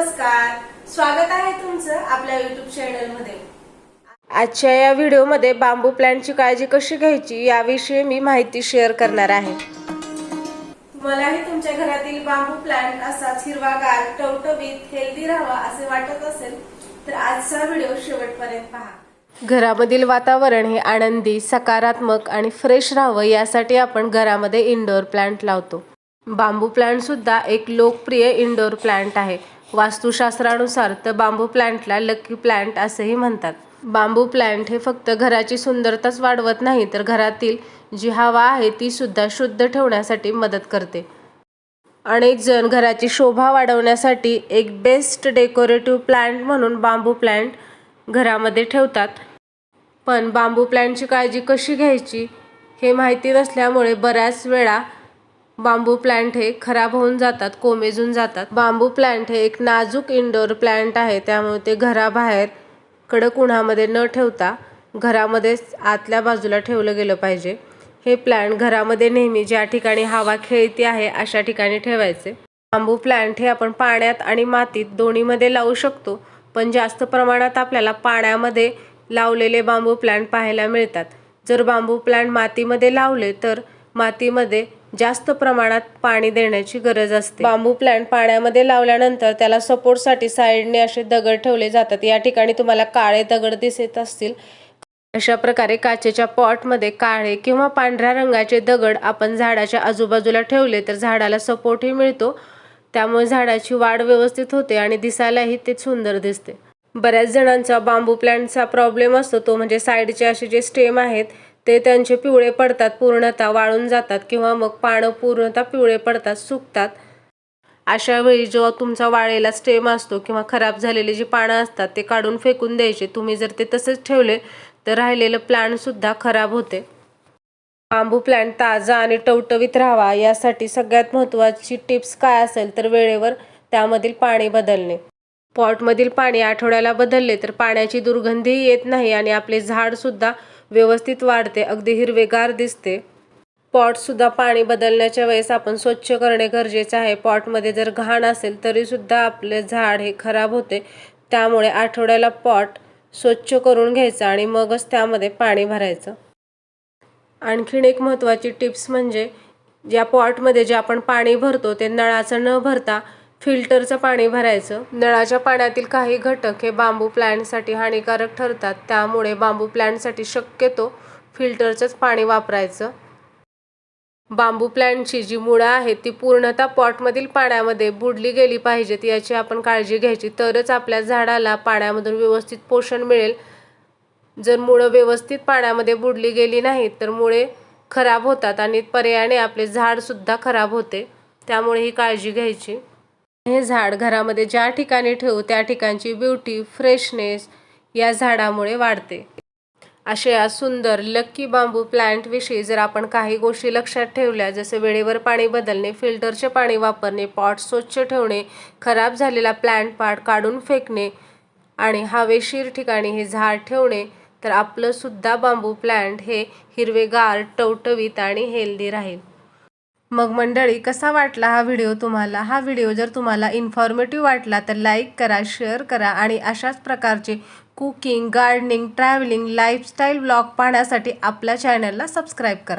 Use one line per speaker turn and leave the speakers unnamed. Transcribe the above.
नमस्कार, स्वागत आहे तुमचं आपल्या YouTube चॅनलमध्ये।
आजच्या या व्हिडिओमध्ये बांबू प्लांटची काळजी कशी घ्यायची याविषयी मी माहिती शेअर करणार आहे।
तुम्हालाही तुमच्या घरातील बांबू प्लांट असाच हिरवागार, टवटवीत, हेल्दी राहावा असे वाटत असेल तर आजचा व्हिडिओ शेवटपर्यंत पहा।
घरामधील वातावरण हे आनंदी, सकारात्मक आणि फ्रेश राहावं यासाठी आपण घरामध्ये इंडोर प्लांट लावतो। बांबू प्लांट सुद्धा एक लोकप्रिय इंडोर प्लांट आहे। वास्तुशास्त्रानुसार तर बांबू प्लांटला लकी प्लांट असेही म्हणतात। बांबू प्लांट हे फक्त घराची सुंदरताच वाढवत नाही तर घरातील जी हवा आहे ती सुद्धा शुद्ध ठेवण्यासाठी मदत करते। अनेक जण घराची शोभा वाढवण्यासाठी एक बेस्ट डेकोरेटिव्ह प्लांट म्हणून बांबू प्लांट घरामध्ये ठेवतात। पण बांबू प्लांटची काळजी कशी घ्यायची हे माहिती नसल्यामुळे बऱ्याच वेळा बांबू प्लांट हे खराब होऊन जातात, कोमेजून जातात। बांबू प्लांट हे एक नाजूक इंडोर प्लांट आहे, त्यामुळे ते घराबाहेर कडक उन्हामध्ये न ठेवता घरामध्येच आतल्या बाजूला ठेवलं गेलं पाहिजे। हे प्लांट घरामध्ये नेहमी ज्या ठिकाणी हवा खेळती आहे अशा ठिकाणी ठेवायचे। बांबू प्लांट हे आपण पाण्यात आणि मातीत दोन्हीमध्ये लावू शकतो, पण जास्त प्रमाणात आपल्याला पाण्यामध्ये लावलेले बांबू प्लांट पाहायला मिळतात। जर बांबू प्लांट मातीमध्ये लावले तर मातीमध्ये जास्त प्रमाणात पाणी देण्याची गरज असते। बांबू प्लांट पाण्यामध्ये लावल्यानंतर त्याला सपोर्टसाठी साईडने असे दगड ठेवले जातात। या ठिकाणी तुम्हाला काळे दगड दिसत असतील। अशा प्रकारे काचेच्या पॉटमध्ये काळे किंवा पांढऱ्या रंगाचे दगड आपण झाडाच्या आजूबाजूला ठेवले तर झाडाला सपोर्टही मिळतो, त्यामुळे झाडाची वाढ व्यवस्थित होते आणि दिसायलाही ते सुंदर दिसते। बऱ्याच जणांचा बांबू प्लांटचा प्रॉब्लेम असतो तो म्हणजे साईडचे असे जे स्टेम आहेत ते त्यांचे पिवळे पडतात, पूर्णतः वाळून जातात किंवा मग पानं पूर्णतः पिवळे पडतात, सुकतात। अशा वेळी जेव्हा तुमचा वाळलेला स्टेम असतो किंवा खराब झालेली जी पानं असतात ते काढून फेकून द्यायचे। तुम्ही जर ते तसेच ठेवले तर राहिलेलं प्लांट सुद्धा खराब होते। बांबू प्लांट ताजा आणि टवटवीत राहावा यासाठी सगळ्यात महत्त्वाची टिप्स काय असेल तर वेळेवर त्यामधील पाणी बदलणे। पॉटमधील पाणी आठवड्याला बदलले तर पाण्याची दुर्गंधीही येत नाही आणि आपले झाड सुद्धा व्यवस्थित वाढते, अगदी हिरवेगार दिसते। पॉट सुद्धा पाणी बदलण्याच्या वेळेस आपण स्वच्छ करणे गरजेचे आहे। पॉटमध्ये जर घाण असेल तरी सुद्धा आपले झाड हे खराब होते, त्यामुळे आठवड्याला पॉट स्वच्छ करून घ्यायचा आणि मगच त्यामध्ये पाणी भरायचं। आणखीन एक महत्त्वाची टिप्स म्हणजे ज्या पॉटमध्ये जे आपण पाणी भरतो ते नळाचं न भरता फिल्टरचं पाणी भरायचं। नळाच्या पाण्यातील काही घटक हे बांबू प्लांटसाठी हानिकारक ठरतात, त्यामुळे बांबू प्लांटसाठी शक्यतो फिल्टरचंच पाणी वापरायचं। बांबू प्लांटची जी मुळं आहेत ती पूर्णतः पॉटमधील पाण्यामध्ये बुडली गेली पाहिजेत याची आपण काळजी घ्यायची, तरच आपल्या झाडाला पाण्यामधून व्यवस्थित पोषण मिळेल। जर मुळं व्यवस्थित पाण्यामध्ये बुडली गेली नाहीत तर मुळे खराब होतात आणि पर्यायाने आपले झाड सुद्धा खराब होते, त्यामुळे ही काळजी घ्यायची। हे झाड घरामध्ये ज्या ठिकाणी ठेवू त्या ठिकाणची ब्युटी, फ्रेशनेस या झाडामुळे वाढते। अशा सुंदर लकी बांबू प्लांट विषयी जर आपण काही गोष्टी लक्षात ठेवल्या, जसे वेळेवर पाणी बदलणे, फिल्टरचे पाणी वापरणे, पॉट स्वच्छ ठेवणे, खराब झालेला प्लांट पार्ट काढून फेकणे आणि हवेशीर ठिकाणी हे झाड ठेवणे, तर आपलं सुद्धा बांबू प्लांट हे हिरवेगार, टवटवीत आणि हेल्दी राहील। मग मंडळी, कसा वाटला हा व्हिडिओ तुम्हाला? हा व्हिडिओ जर तुम्हाला इन्फॉर्मेटिव्ह वाटला तर लाईक करा, शेअर करा आणि अशाच प्रकारचे cooking, gardening, travelling, lifestyle vlog पाहण्यासाठी आपल्या चॅनलला सबस्क्राईब करा।